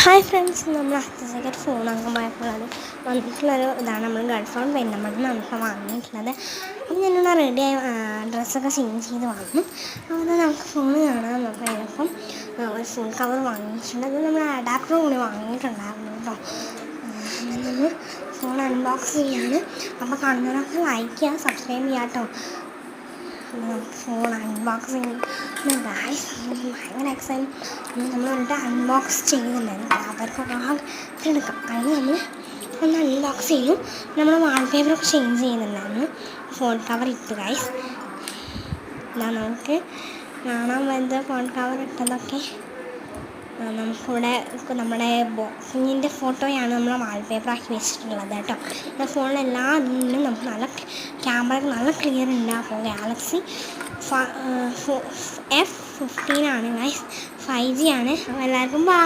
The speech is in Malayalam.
ഹായ് ഫ്രണ്ട്സ്, നമ്മൾ അച്ഛൻ ഫോൺ വാങ്ങുമ്പോഴായിട്ടുള്ളത് വന്നിട്ടുള്ളൊരു ഇതാണ്. നമ്മൾ ഗൾഫ് ഫോൺ പെരുന്നമണ്ണിൽ നമുക്ക് വാങ്ങിയിട്ടുള്ളത്. അപ്പം ഞാനിവിടെ റെഡിയായി ഡ്രസ്സൊക്കെ ചേഞ്ച് ചെയ്ത് വന്നു. അപ്പോൾ നമുക്ക് ഫോൺ കാണാൻ നോക്കാം. ഒരു ഫോൺ കവർ വാങ്ങിയിട്ടുണ്ട്. അത് നമ്മൾ അഡാപ്റ്റർ കൂടി വാങ്ങിയിട്ടുണ്ടായിരുന്നു കേട്ടോ. നമ്മൾ ഫോൺ അൺബോക്സ് ചെയ്യാണ്. അപ്പോൾ കാണുന്നവരൊക്കെ ലൈക്ക് ചെയ്യുക, സബ്സ്ക്രൈബ് ചെയ്യാം കേട്ടോ. ഫോൺ അൺബോക്സിങ് ഗായ്സ് ഭയങ്കര എക്സൈറ്റ്. നമ്മൾ വന്നിട്ട് അൺബോക്സ് ചെയ്യുന്നുണ്ടായിരുന്നു. അവർക്കൊക്കെ എടുക്കാം. അതിന് നമ്മൾ ഒന്ന് അൺബോക്സ് ചെയ്യും. നമ്മൾ വാൾപേപ്പറൊക്കെ ചേഞ്ച് ചെയ്യുന്നുണ്ടായിരുന്നു. ഫോൺ കവർ ഇട്ട് ഗായ്സ് നമുക്ക് കാണാൻ വരുന്നത്. ഫോൺ കവർ ഇട്ടതൊക്കെ നമുക്കിവിടെ നമ്മുടെ ബോക്സിങ്ങിൻ്റെ ഫോട്ടോയാണ് നമ്മൾ വാൾപേപ്പറാക്കി വെച്ചിട്ടുള്ളത് കേട്ടോ. നമ്മുടെ ഫോണിലെല്ലാ ഇതിലും നമുക്ക് നല്ല ക്യാമറ നല്ല ക്ലിയർ ഉണ്ട്. അപ്പോൾ ഗാലക്സി F15 ആണ് ഗൈസ്, 5G ആണ്. അപ്പോൾ എല്ലാവർക്കും